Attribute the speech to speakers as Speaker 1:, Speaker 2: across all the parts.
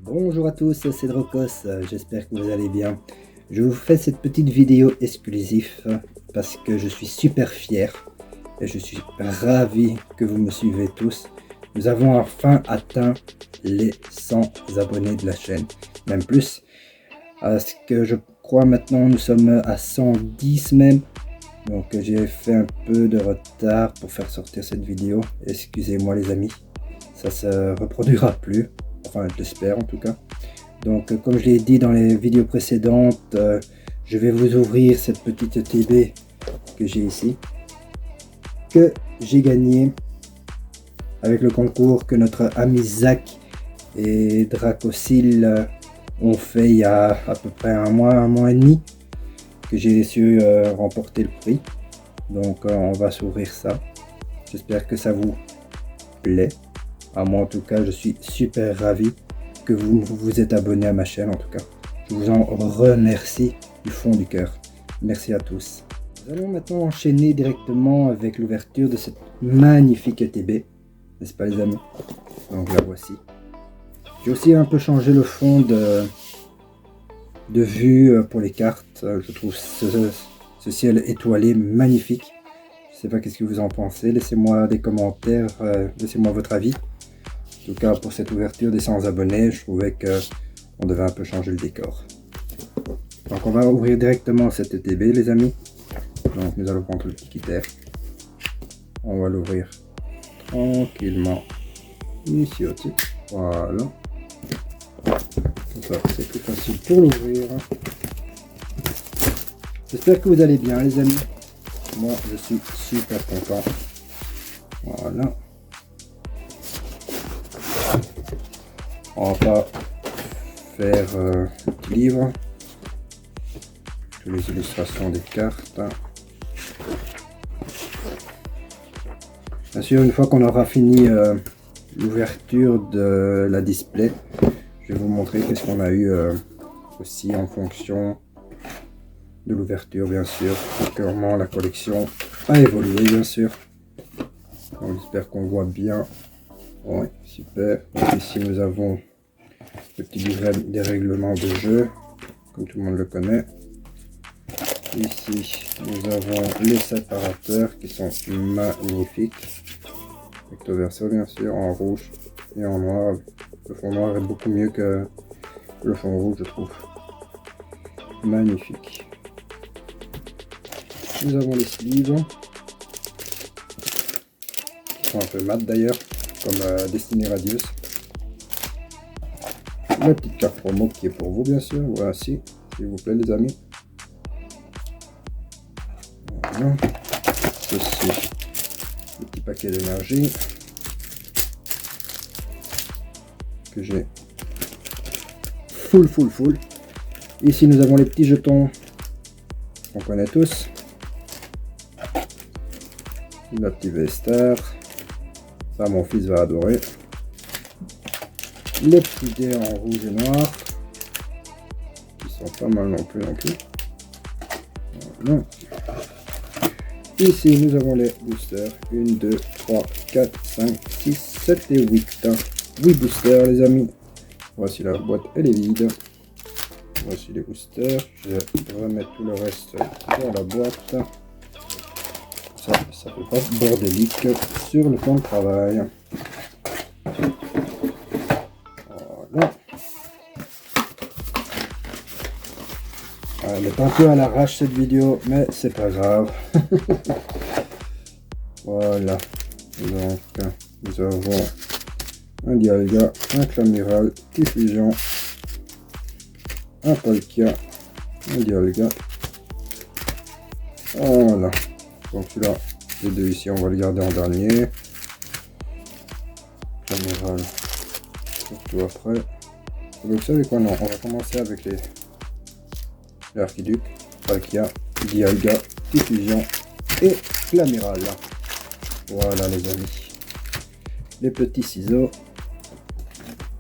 Speaker 1: Bonjour à tous, c'est Drocos, j'espère que vous allez bien. Je vous fais cette petite vidéo exclusive parce que je suis super fier et je suis ravi que vous me suivez tous. Nous avons enfin atteint les 100 abonnés de la chaîne, même plus. À ce que je crois maintenant nous sommes à 110 même. Donc j'ai fait un peu de retard pour faire sortir cette vidéo. Excusez-moi les amis, ça se reproduira plus. Enfin je l'espère en tout cas. Donc comme je l'ai dit dans les vidéos précédentes, je vais vous ouvrir cette petite TB que j'ai ici, que j'ai gagné avec le concours que notre ami Zach et Dracocil ont fait il y a à peu près un mois et demi, que j'ai su remporter le prix. Donc on va s'ouvrir ça. J'espère que ça vous plaît. À moi en tout cas, je suis super ravi que vous vous êtes abonné à ma chaîne en tout cas. Je vous en remercie du fond du cœur. Merci à tous. Nous allons maintenant enchaîner directement avec l'ouverture de cette magnifique ETB. N'est-ce pas les amis? Donc la voici. J'ai aussi un peu changé le fond de vue pour les cartes. Je trouve ce ciel étoilé magnifique. Je sais pas qu'est-ce que vous en pensez. Laissez-moi des commentaires, laissez-moi votre avis. En tout cas pour cette ouverture des 100 abonnés, je trouvais que on devait un peu changer le décor. Donc on va ouvrir directement cette ETB les amis. Donc nous allons prendre le petit quitter. On va l'ouvrir tranquillement ici au-dessus. Voilà. Comme ça c'est plus facile pour l'ouvrir. J'espère que vous allez bien les amis. Moi je suis super content. Voilà. On va pas faire le petit livre, toutes les illustrations des cartes. Bien sûr, une fois qu'on aura fini l'ouverture de la display, je vais vous montrer qu'est-ce qu'on a eu aussi en fonction de l'ouverture, bien sûr. Comment la collection a évolué, bien sûr. On espère qu'on voit bien. Ouais, super. Donc ici nous avons le petit livret des règlements de jeu, comme tout le monde le connaît. Ici nous avons les séparateurs qui sont magnifiques. Recto verso bien sûr, en rouge et en noir. Le fond noir est beaucoup mieux que le fond rouge je trouve. Magnifique. Nous avons les sleeves qui sont un peu mat d'ailleurs, comme Destiny Radius. La petite carte promo qui est pour vous bien sûr, voici, s'il vous plaît les amis. Voilà. Ceci, le petit paquet d'énergie que j'ai full. Ici nous avons les petits jetons qu'on connaît tous. La petite V-Star, ça mon fils va adorer. Les petits dés en rouge et noir, qui sont pas mal non plus. Voilà. Ici nous avons les boosters, 1, 2, 3, 4, 5, 6, 7 et 8. 8 boosters les amis. Voici la boîte, elle est vide. Voici les boosters. Je vais remettre tout le reste dans la boîte. Ça fait pas bordélique sur le plan de travail. Voilà. Elle est un peu à l'arrache cette vidéo, mais c'est pas grave. Voilà. Donc nous avons un Dialga, un Clamiral, Diffusion, un Palkia, un Dialga. Voilà. Donc celui-là, les deux ici, on va le garder en dernier. Clamiral, surtout après. Donc vous savez quoi, non, on va commencer avec les Archiduc, Palkia, Dialga, Diffusion et Clamiral. Voilà les amis. Les petits ciseaux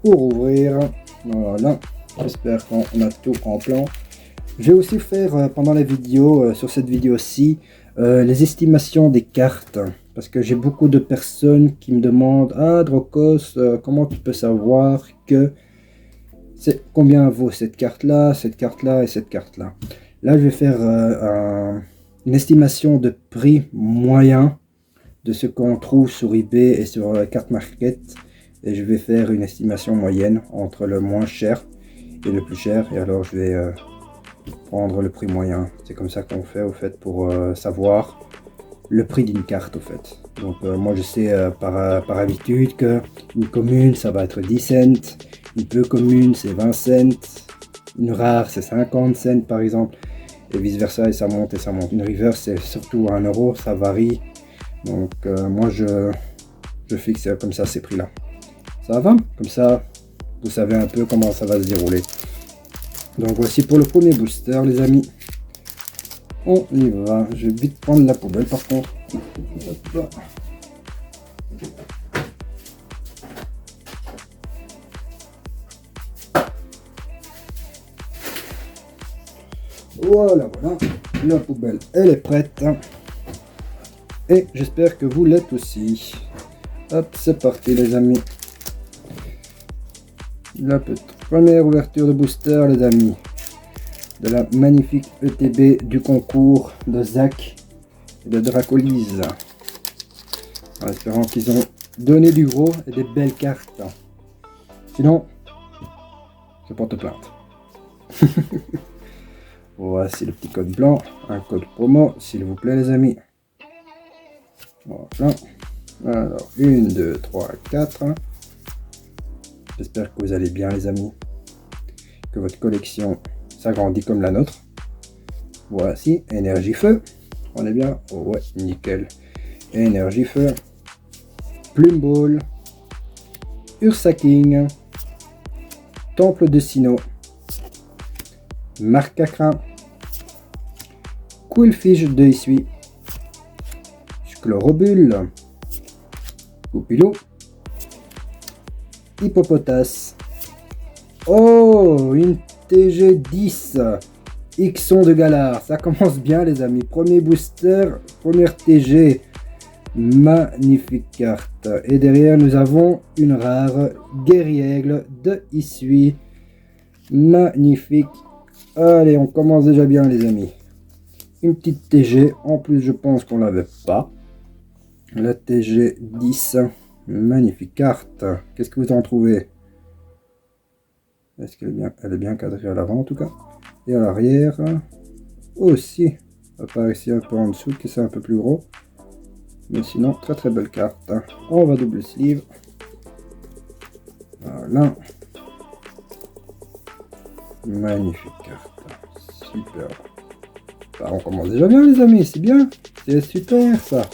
Speaker 1: pour ouvrir. Voilà. J'espère qu'on a tout en plan. Je vais aussi faire pendant la vidéo, sur cette vidéo-ci, les estimations des cartes. Parce que j'ai beaucoup de personnes qui me demandent: ah Drocos, comment tu peux savoir que c'est combien vaut cette carte là et cette carte là. Là je vais faire une estimation de prix moyen de ce qu'on trouve sur eBay et sur Card Market, et je vais faire une estimation moyenne entre le moins cher et le plus cher, et alors je vais prendre le prix moyen. C'est comme ça qu'on fait au fait pour savoir le prix d'une carte au fait. Donc moi je sais par habitude que une commune ça va être 10 cents, une peu commune c'est 20 cents, une rare c'est 50 cents par exemple, et vice versa, et ça monte et ça monte. Une reverse c'est surtout 1 euro, ça varie. Donc moi je fixe comme ça ces prix là. Ça va, comme ça vous savez un peu comment ça va se dérouler. Donc voici pour le premier booster les amis. On y va. Je vais vite prendre la poubelle par contre. Hop. Voilà, voilà. La poubelle, elle est prête. Et j'espère que vous l'êtes aussi. Hop, c'est parti les amis. La première ouverture de booster les amis. De la magnifique ETB du concours de Zach et de Dracolise. En espérant qu'ils ont donné du gros et des belles cartes. Sinon, je porte plainte. Voici le petit code blanc, un code promo, s'il vous plaît les amis. Voilà. Alors, 1, 2, 3, 4. J'espère que vous allez bien les amis. Que votre collection s'agrandit comme la nôtre. Voici, énergie feu. On est bien? Oh ouais, nickel. Énergie feu. Plume Ball. Ursa King. Temple de Sinnoh. Marcacra. Quillfish de Isui. Schlorobule. Poupilou. Hippopotas. Oh, une TG10 Xon de Galar. Ça commence bien les amis. Premier booster, première TG. Magnifique carte. Et derrière nous avons une rare Guerriègle de Isui. Magnifique. Allez, on commence déjà bien les amis. Une petite TG. En plus je pense qu'on l'avait pas. La TG10. Magnifique carte. Qu'est-ce que vous en trouvez? Est-ce qu'elle est bien, elle est bien cadrée à l'avant en tout cas. Et à l'arrière aussi. Ça apparaît ici un peu en dessous qui c'est un peu plus gros. Mais sinon, très très belle carte. On va double sleeve. Voilà. Magnifique carte. Super. Bah, on commence déjà bien les amis, c'est bien. C'est super ça.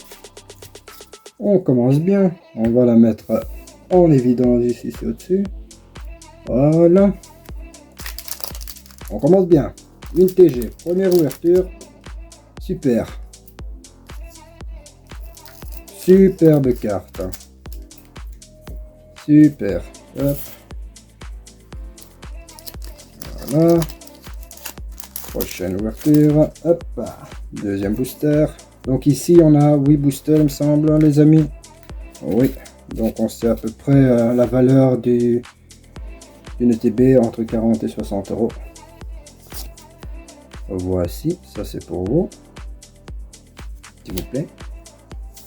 Speaker 1: On commence bien. On va la mettre en évidence ici, c'est au-dessus. Voilà. On commence bien. Une TG, première ouverture. Super. Superbe carte. Super. Hop. Voilà. Prochaine ouverture. Hop. Deuxième booster. Donc ici on a 8 boosters il me semble les amis. Oui. Donc on sait à peu près la valeur d'une ETB entre 40 et 60 euros. Voici, ça c'est pour vous. S'il vous plaît.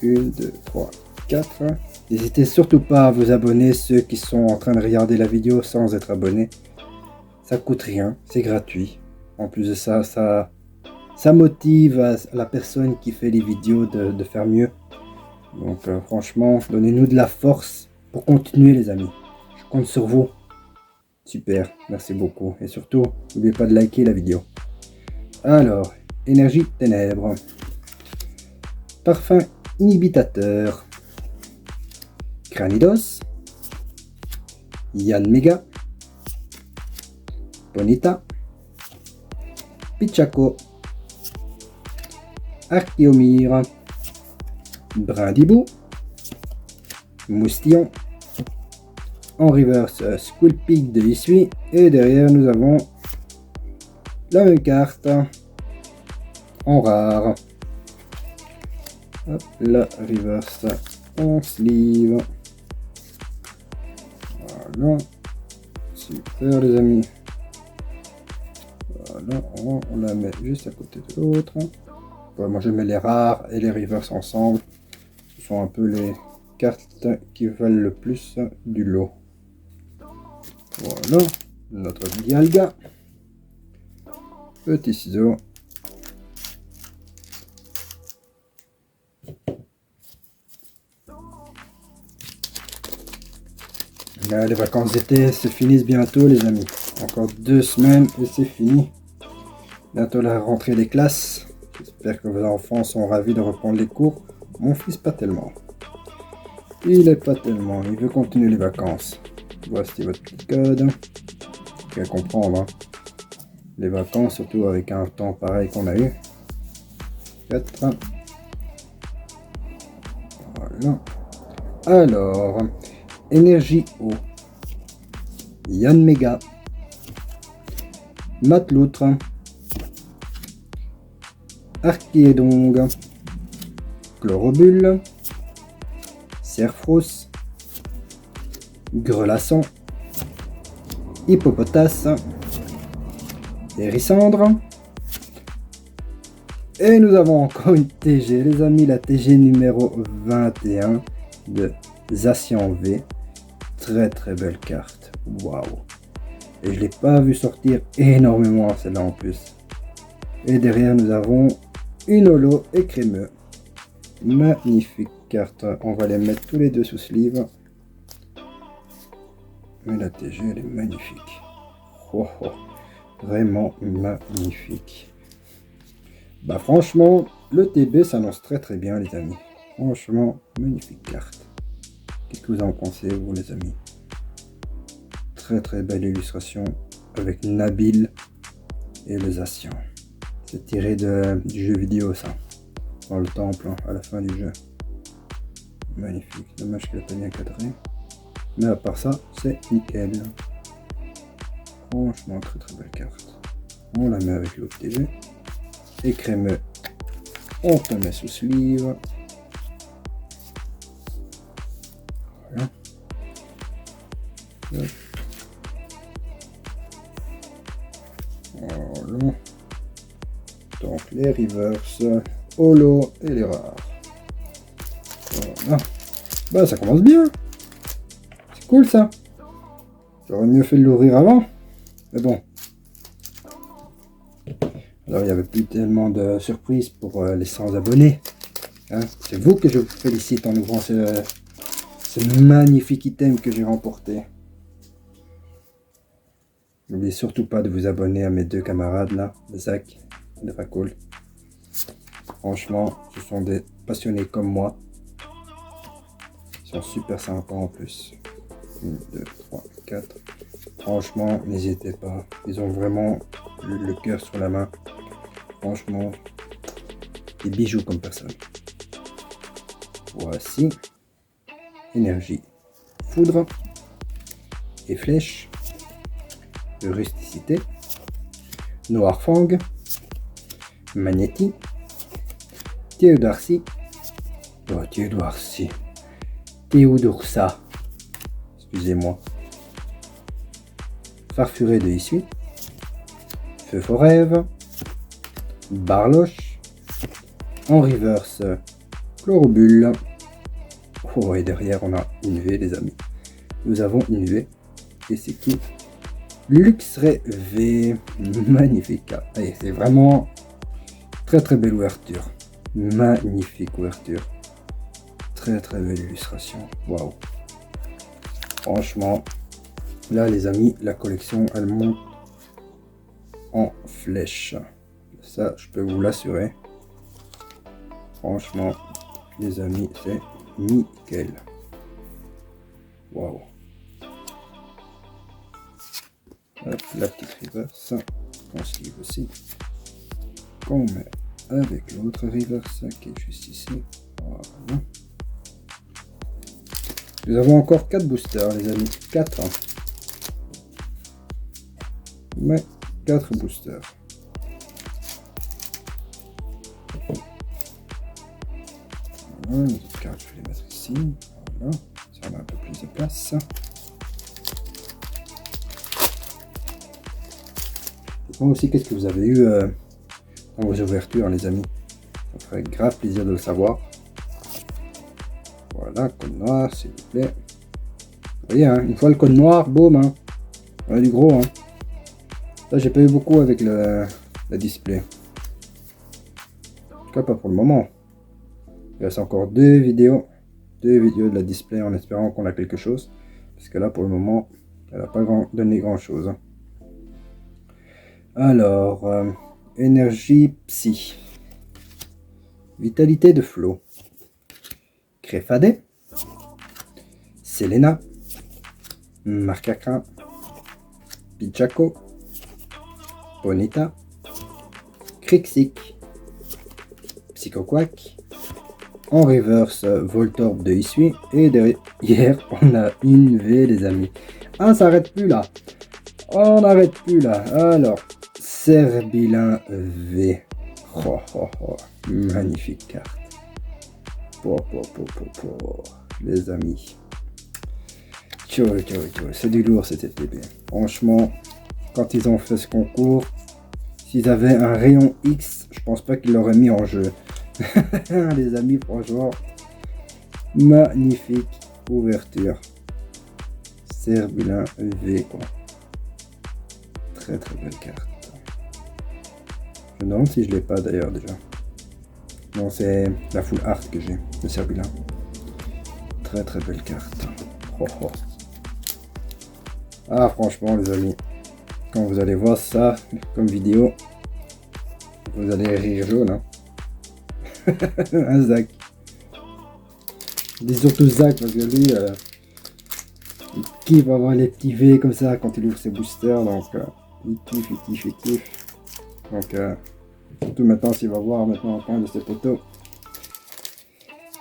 Speaker 1: 1, 2, 3, 4. N'hésitez surtout pas à vous abonner, ceux qui sont en train de regarder la vidéo sans être abonnés. Ça coûte rien, c'est gratuit. En plus de ça, ça motive la personne qui fait les vidéos de faire mieux. Donc franchement, donnez-nous de la force pour continuer les amis. Je compte sur vous. Super, merci beaucoup. Et surtout, n'oubliez pas de liker la vidéo. Alors, énergie ténèbres. Parfum inhibitateur. Cranidos. Yanmega. Bonita. Pichaco. Archeomir. Brindibou. Moustillon. En reverse, Squilpig de Isui. Et derrière, nous avons la même carte en rare. Hop, la reverse en sleeve. Voilà. Super les amis. Voilà, on la met juste à côté de l'autre. Ouais, moi je mets les rares et les reverse ensemble. Ce sont un peu les cartes qui valent le plus du lot. Voilà, notre Dialga. Petit ciseau. Là, les vacances d'été se finissent bientôt les amis. Encore 2 semaines et c'est fini. Bientôt la rentrée des classes. J'espère que vos enfants sont ravis de reprendre les cours. Mon fils pas tellement. Il est pas tellement. Il veut continuer les vacances. Voici votre petit code. Vous pouvez comprendre. Hein. Les vacances, surtout avec un temps pareil qu'on a eu. 4. Voilà. Alors, énergie eau. Yann Mega. Matloutre. Archiedong. Chlorobule. Cerfros. Grelasson. Hippopotas. Hérissandre. Et nous avons encore une TG, les amis, la TG numéro 21 de Zacian V. Très très belle carte. Waouh. Et je l'ai pas vu sortir énormément celle-là en plus. Et derrière nous avons une holo et crémeux. Magnifique carte. On va les mettre tous les deux sous sleeve. Mais la TG elle est magnifique. Oh, oh. Vraiment magnifique. Bah franchement, le TB s'annonce très très bien les amis. Franchement, magnifique carte. Qu'est-ce que vous en pensez vous les amis? Très très belle illustration avec Nabil et le Zacian. C'est tiré du jeu vidéo ça. Dans le temple, hein, à la fin du jeu. Magnifique. Dommage qu'elle n'a pas bien cadré. Mais à part ça, c'est nickel. Franchement, très très belle carte. On la met avec l'autre TG. Et crémeux, on te met sous sleeve. Voilà. Voilà. Donc les reverse, holo et les rares. Voilà. Bah ça commence bien. C'est cool ça. J'aurais mieux fait de l'ouvrir avant. Mais bon. Alors il n'y avait plus tellement de surprises pour les 100 abonnés. Hein, c'est vous que je vous félicite en ouvrant ce magnifique item que j'ai remporté. N'oubliez surtout pas de vous abonner à mes 2 camarades là, Zach et Dracol. Franchement, ce sont des passionnés comme moi. Ils sont super sympas en plus. 1, 2, 3, 4. Franchement, n'hésitez pas. Ils ont vraiment le cœur sur la main. Franchement, des bijoux comme personne. Voici. Énergie. Foudre. Et flèche. De rusticité. Noirfang. Magnéti. Théodarcie. Oh, Théodarcie. Théodorsa. Excusez-moi. Farfuré de Issue. Feu Forève. Barloche. En reverse. Chlorobule. Oh, et derrière on a une V les amis. Nous avons une V. Et c'est qui? Luxray V. Magnifique. Allez, c'est vraiment très très belle ouverture. Magnifique ouverture. Très très belle illustration. Waouh. Franchement, là les amis, la collection elle monte en flèche. Ça, je peux vous l'assurer. Franchement, les amis, c'est nickel. Waouh. Hop, la petite reverse. On sleeve aussi. Qu'on met avec l'autre reverse qui est juste ici. Voilà. Nous avons encore 4 boosters, les amis. 4. Mais 4 boosters. Voilà, les autres cartes, je vais les mettre ici. Voilà, ça on a un peu plus de place. Dites-moi aussi qu'est-ce que vous avez eu dans vos ouvertures, les amis. Ça ferait grave plaisir de le savoir. Voilà, code noir, s'il vous plaît. Vous voyez, hein, une fois le code noir, boum, hein. On a du gros, hein. Là, j'ai pas eu beaucoup avec la display. En tout cas, pas pour le moment. Il reste encore deux vidéos de la display en espérant qu'on a quelque chose. Parce que là, pour le moment, elle n'a pas donné grand chose. Hein. Alors, énergie psy. Vitalité de flot. Crefadé. Selena. Marcacra. Pichaco. Bonita. Crixik. Psychoquack. En reverse, Voltorb de Issui. Et derrière, on a une V, les amis. Ah, ça n'arrête plus là. On n'arrête plus là. Alors, Serbilin V. Oh, oh, oh. Magnifique carte. Les amis. C'est du lourd cette FTP. Franchement, quand ils ont fait ce concours, s'ils avaient un rayon X, je pense pas qu'ils l'auraient mis en jeu. Les amis, franchement, magnifique ouverture. Serbilin V, quoi. Très belle carte. Je me demande si je l'ai pas d'ailleurs déjà. Non, c'est la full art que j'ai de Serbilin. Très belle carte. Oh. Ah, franchement, les amis, quand vous allez voir ça comme vidéo, vous allez rire jaune. Hein. Un Zach. Je dis surtout Zach parce que lui, il kiffe avoir les petits V comme ça quand il ouvre ses boosters. Donc, il kiffe. Donc, surtout maintenant, s'il va voir maintenant en point de ses poteaux.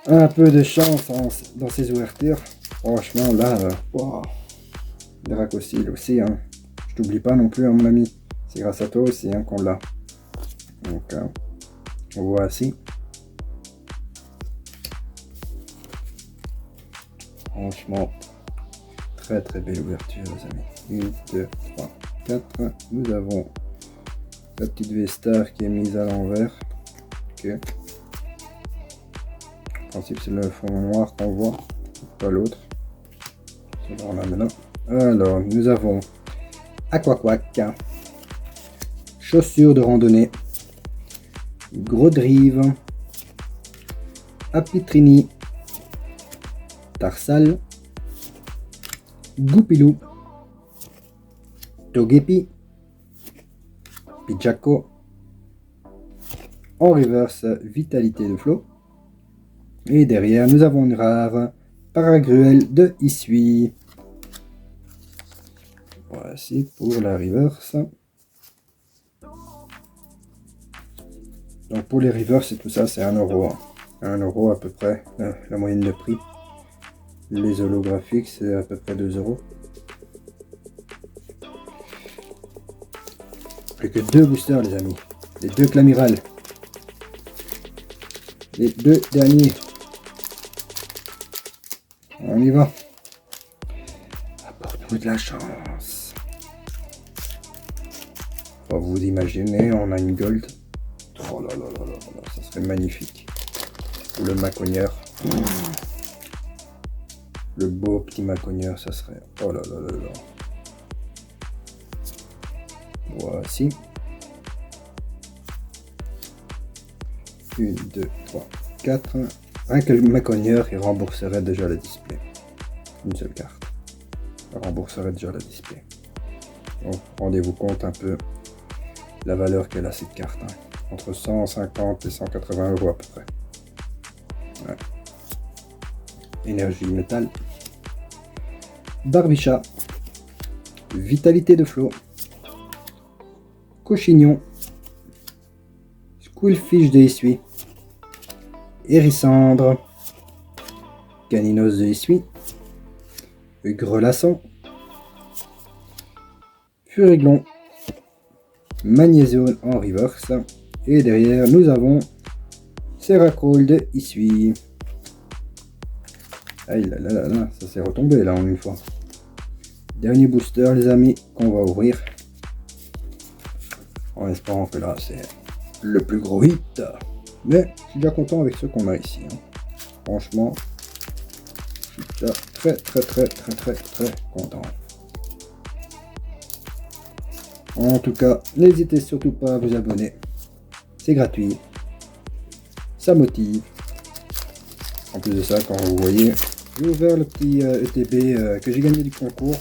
Speaker 1: Un peu de chance dans ses ouvertures. Franchement, là, wow. Les raccourcis aussi, hein. Je t'oublie pas non plus, hein, mon ami. C'est grâce à toi aussi hein, qu'on l'a. Donc, voici. Franchement, très belle ouverture, les amis. 1, 2, 3, 4. Nous avons la petite V-Star qui est mise à l'envers. Ok. En principe, c'est le fond noir qu'on voit, pas l'autre. C'est là, on a maintenant. Alors, nous avons Aquaquack, chaussures de randonnée, Gros Drive, Apitrini, Tarsal, Goupilou, Togepi, Pichaco, en reverse Vitalité de Flot, et derrière nous avons une rare Paragruel de Issui. Voici pour la reverse. Donc pour les reverse et tout ça, c'est 1 euro. 1 euro à peu près, la moyenne de prix. Les holographiques, c'est à peu près 2 euros. Plus que 2 boosters, les amis. Les 2 Clamiral. Les 2 derniers. On y va. Apporte-nous de la chance. Oh, vous imaginez, on a une gold. Oh là, ça serait magnifique. Le macogneur. Le beau petit macogneur, ça serait. Oh là. Voici. 1, 2, 3, 4. Un que le macogneur, il rembourserait déjà le display. Une seule carte. Il rembourserait déjà le display. Donc, rendez-vous compte un peu la valeur qu'elle a cette carte. Hein. Entre 150 et 180 euros à peu près. Ouais. Énergie métal. Barbicha. Vitalité de flot. Cochignon. Squillfish de Issui. Hérissandre. Caninos de Issui. Grelasson. Furiglon. Magnésione en reverse. Et derrière, nous avons Seracrol de Issui. Aïe là, ça s'est retombé là en une fois. Dernier booster, les amis, qu'on va ouvrir. En espérant que là, c'est le plus gros hit. Mais je suis déjà content avec ce qu'on a ici. Hein. Franchement, je suis déjà très content. En tout cas, n'hésitez surtout pas à vous abonner. C'est gratuit. Ça motive. En plus de ça, quand vous voyez, j'ai ouvert le petit ETB que j'ai gagné du concours.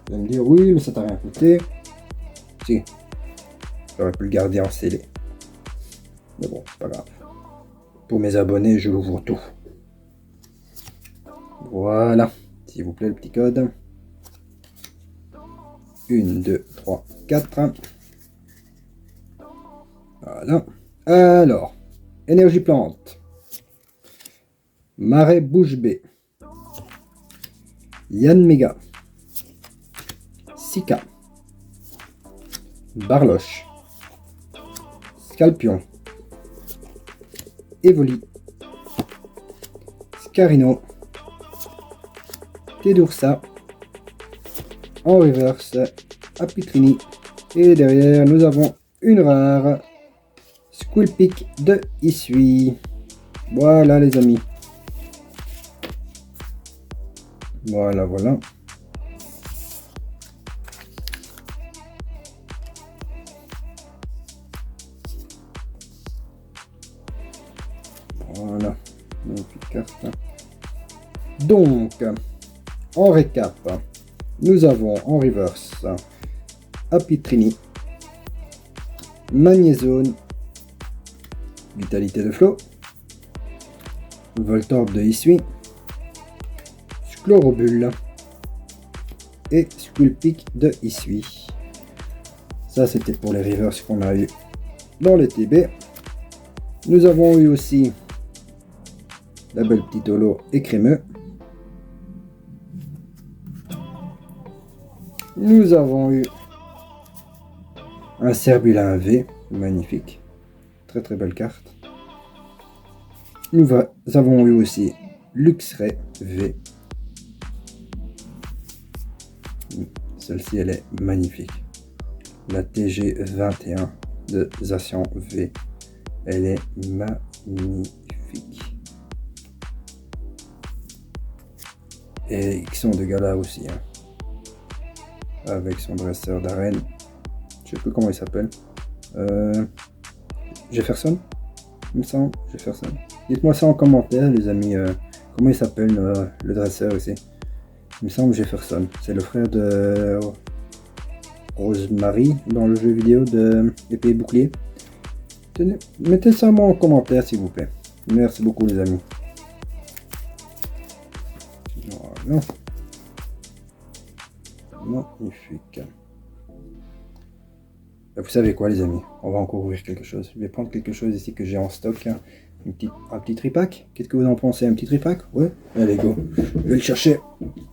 Speaker 1: Vous allez me dire, oui, mais ça t'a rien coûté. Si, j'aurais pu le garder en scellé. Mais bon, c'est pas grave. Pour mes abonnés, je l'ouvre tout. Voilà. S'il vous plaît, le petit code. 1, 2, 3, 4. Voilà. Alors, énergie plante. Marais bouche bée. Yann Mega. Sika. Barloche. Scalpion. Evoli. Scarino. Tedursa. En reverse, Apitrini. Et derrière, nous avons une rare. Squilpic de Issui. Voilà les amis. Voilà. Voilà. Magnifique carte. Donc, en récap, nous avons en reverse Apitrini, Magnézone, Vitalité de Flot, Voltorb de Issui, Schlorobule et Squilpic de Issui. Ça, c'était pour les reverse qu'on a eu dans les TB. Nous avons eu aussi la belle petite holo écrémeux. Nous avons eu un Cerbulin V, magnifique, très belle carte. Nous avons eu aussi Luxray V. Celle-ci, elle est magnifique. La TG21 de Zacian V. Elle est magnifique. Et Ixon de Gala aussi. Hein. Avec son dresseur d'arène. Je sais plus comment il s'appelle. Jefferson, il me semble. Jefferson. Dites-moi ça en commentaire, les amis. Comment il s'appelle le dresseur ici. Il me semble Jefferson. C'est le frère de Rosemary dans le jeu vidéo de Épée et Bouclier. Tenez, mettez ça moi en commentaire s'il vous plaît. Merci beaucoup les amis. Voilà. Magnifique. Vous savez quoi les amis, on va encore ouvrir quelque chose. Je vais prendre quelque chose ici que j'ai en stock. Un petit tripack. Qu'est-ce que vous en pensez? Un petit tripack? Ouais. Allez go. Je vais le chercher.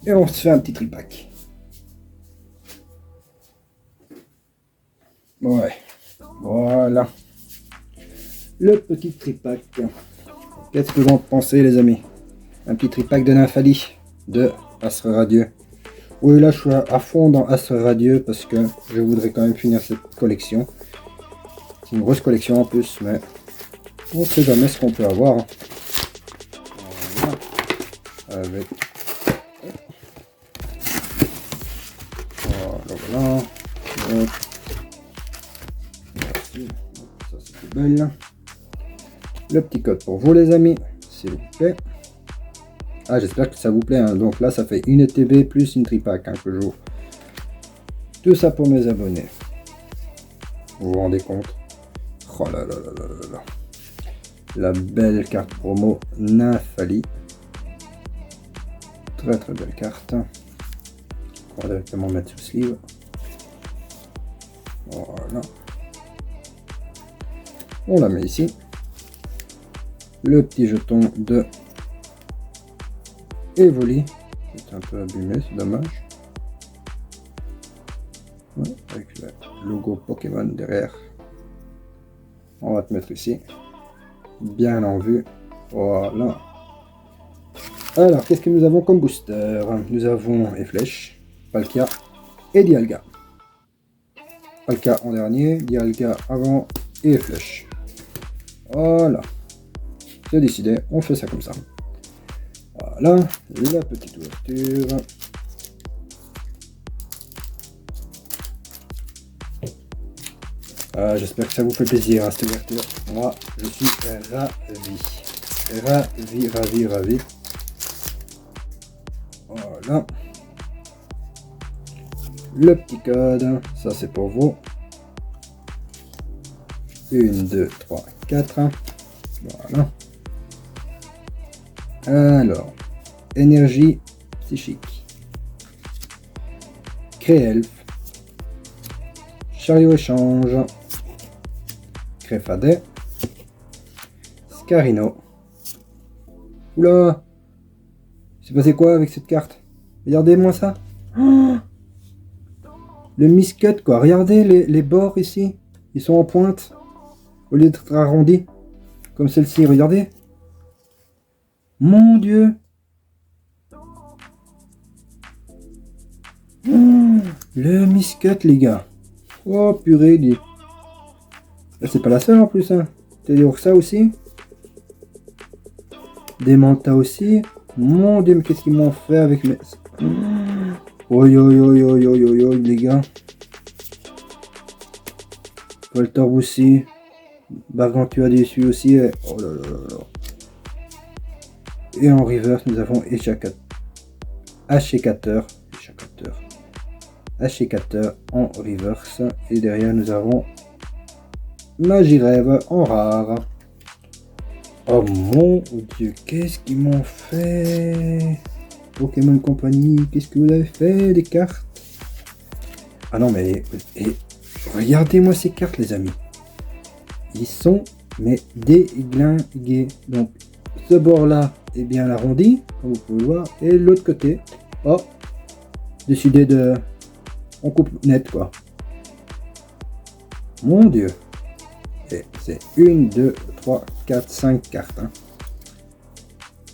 Speaker 1: Et on se fait un petit tripack. Ouais. Voilà. Le petit tripack. Qu'est-ce que vous en pensez les amis? Un petit tripack de Nymphali de Astre Radieux. Oui, là je suis à fond dans Astre Radieux parce que je voudrais quand même finir cette collection. C'est une grosse collection en plus, mais on ne sait jamais ce qu'on peut avoir. Hein. Voilà. Avec... Voilà. Donc... Ça c'est belle. Le petit code pour vous les amis, s'il vous plaît. Ah, j'espère que ça vous plaît. Hein. Donc là, ça fait une ETB plus une tripack hein, que j'ouvre. Tout ça pour mes abonnés. Vous vous rendez compte? Oh là là là là là là. La belle carte promo Nymphali. Très belle carte. On va directement mettre sur le sleeve. Voilà. On la met ici. Le petit jeton de Evoli, c'est un peu abîmé, c'est dommage. Ouais, avec le logo Pokémon derrière. On va te mettre ici, bien en vue. Voilà. Alors, qu'est-ce que nous avons comme booster? Nous avons Efflèche, Palkia et Dialga. Dialga en dernier, Dialga avant et flèche. Voilà. C'est décidé, on fait ça comme ça. Voilà, la petite ouverture. J'espère que ça vous fait plaisir cette ouverture. Moi, je suis ravi. Voilà. Le petit code, ça c'est pour vous. 1, 2, 3, 4. Voilà. Alors, énergie psychique. Créelf. Chariot échange. Créfadet. Scarino. Oula! C'est passé quoi avec cette carte? Regardez-moi ça. Oh, le miscut quoi. Regardez les bords ici. Ils sont en pointe. Au lieu d'être arrondis. Comme celle-ci. Regardez. Mon Dieu. Oh, le miscut les gars. Oh purée. C'est pas la seule en plus. Hein. T'as dit ça aussi. Des mantas aussi. Mon Dieu, mais qu'est-ce qu'ils m'ont fait avec mes... Oi, les gars. Voltorb aussi. Gargantua déçu aussi. Et... oh là là là là. Et en reverse, nous avons Échacateur en reverse. Et derrière, nous avons Magirève en rare. Oh mon Dieu, qu'est-ce qu'ils m'ont fait? Pokémon Company, qu'est-ce que vous avez fait des cartes? Ah non mais regardez-moi ces cartes les amis. Ils sont mais déglingués. Donc ce bord là est bien arrondi, comme vous pouvez voir. Et l'autre côté, oh, décidé de... on coupe net quoi. Mon Dieu. Et c'est 1, 2, 3, 4, 5 cartes. Hein.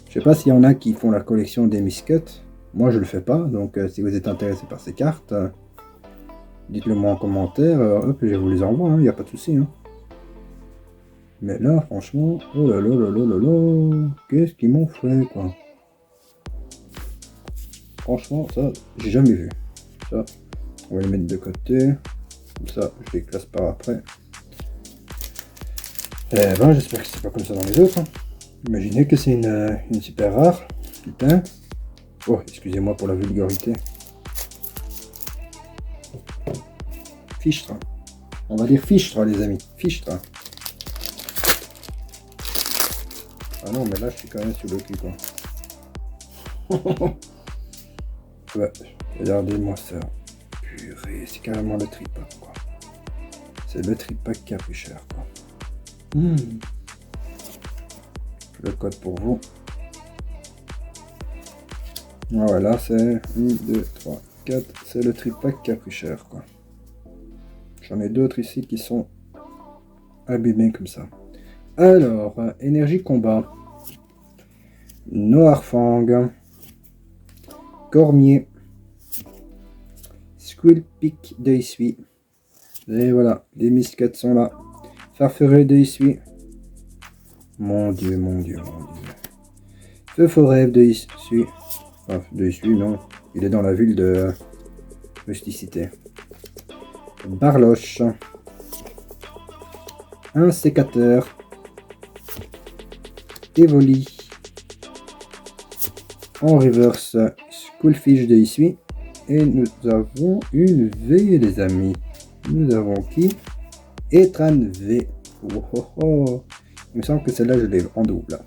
Speaker 1: Je sais pas s'il y en a qui font la collection des Miscuts. Moi je le fais pas. Donc si vous êtes intéressé par ces cartes, dites-le moi en commentaire. Hop, je vous les envoie. Il n'y a pas de souci. Hein. Mais là franchement, oh là là là là là là. Qu'est-ce qu'ils m'ont fait quoi. Franchement ça j'ai jamais vu. Ça, on va les mettre de côté. Comme ça je les classe par après. Eh ben, j'espère que c'est pas comme ça dans les autres. Hein. Imaginez que c'est une super rare. Putain. Oh, excusez-moi pour la vulgarité. Fichtre. On va dire fichtre, les amis. Fichtre. Ah non, mais là, je suis quand même sur le cul, quoi. Ouais, regardez-moi ça. Purée, c'est carrément le tripack, quoi. C'est le tripack qui a plus cher, quoi. Le code pour vous. Voilà, c'est 1, 2, 3, 4. C'est le tripack qui a plus cher, quoi. J'en ai d'autres ici qui sont abîmés comme ça. Alors, énergie combat. Noirfang. Cormier. Squilpic de Issui. Et voilà, les Miscuts sont là. Farferet de Issui. Mon Dieu. Feu Forêt de Issui. Enfin, de Issui, non. Il est dans la ville de Rusticité. Barloche. Un sécateur. Evoli. En reverse, Schoolfish de Issui. Et nous avons une V, les amis. Nous avons qui? Etran V. Oh, oh, oh. Il me semble que celle-là, je l'ai en double.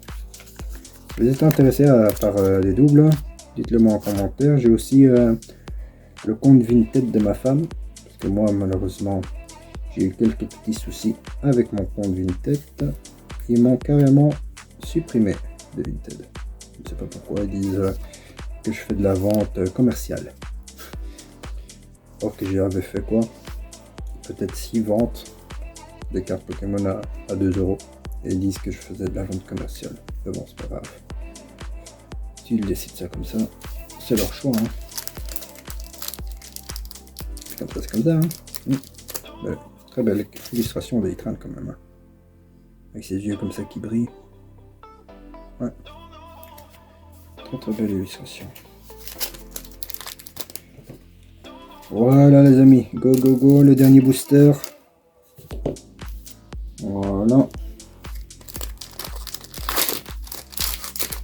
Speaker 1: Si vous êtes intéressé par les doubles, dites-le moi en commentaire. J'ai aussi le compte Vinted de ma femme. Parce que moi, malheureusement, j'ai eu quelques petits soucis avec mon compte Vinted. Ils m'ont carrément supprimé de Vinted. Je ne sais pas pourquoi ils disent que je fais de la vente commerciale. Or que j'avais fait quoi? Peut-être 6 ventes de cartes Pokémon à 2 €. Et ils disent que je faisais de la vente commerciale. Mais bon, c'est pas grave. S'ils décident ça comme ça, c'est leur choix. Hein. C'est comme ça, c'est comme ça. Hein. Très belle illustration de Hitran quand même. Hein. Avec ses yeux comme ça qui brillent. Ouais. Très belle illustration. Voilà les amis, go go go, le dernier booster. Voilà.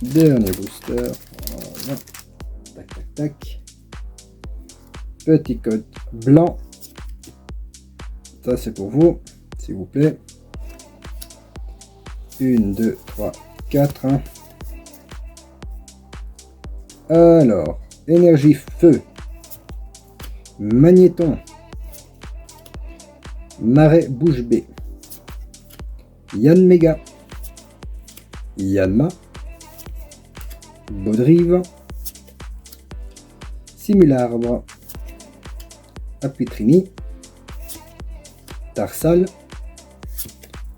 Speaker 1: Dernier booster. Voilà. Tac tac tac. Petit code blanc. Ça c'est pour vous, s'il vous plaît. 1, 2, 3, 4. Alors, énergie feu. Magnéton. Marais bouche bée. Yann Méga. Yanma. Baudrive. Simularbre. Apitrini. Tarsal.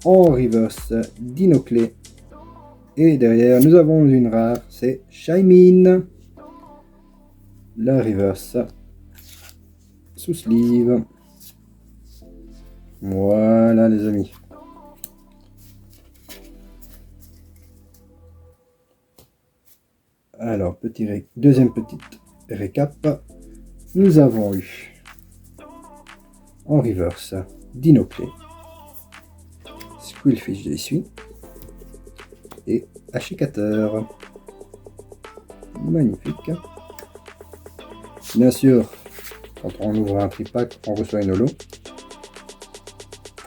Speaker 1: En reverse, Dinoclé. Et derrière, nous avons une rare, c'est Shaymin. La reverse sous sleeve. Voilà les amis. Alors, deuxième petite récap. Nous avons eu en reverse Dinoclé, Squillfish de l'essuie et Achicateur. Magnifique. Bien sûr, quand on ouvre un tripack, on reçoit une holo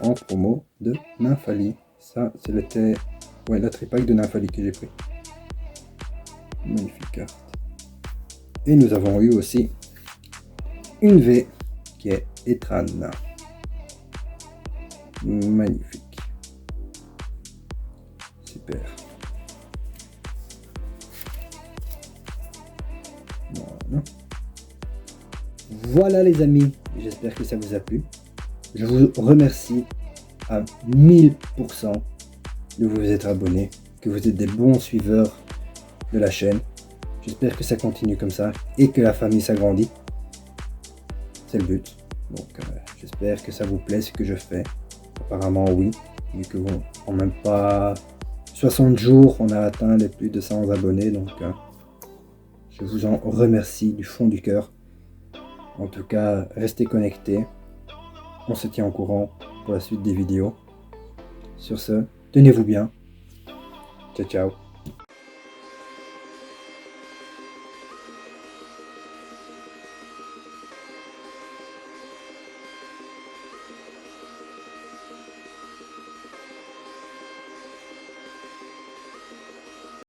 Speaker 1: en promo de Nymphali. Ça, c'était la tripack de Nymphali que j'ai pris. Magnifique carte. Et nous avons eu aussi une V qui est Etran. Magnifique. Super. Voilà. Voilà les amis, j'espère que ça vous a plu. Je vous remercie à 1000% de vous être abonnés, que vous êtes des bons suiveurs de la chaîne. J'espère que ça continue comme ça et que la famille s'agrandit. C'est le but. Donc j'espère que ça vous plaît ce que je fais. Apparemment oui, vu que bon, en même pas 60 jours, on a atteint les plus de 100 abonnés. Donc je vous en remercie du fond du cœur. En tout cas, restez connectés. On se tient au courant pour la suite des vidéos. Sur ce, tenez-vous bien. Ciao, ciao.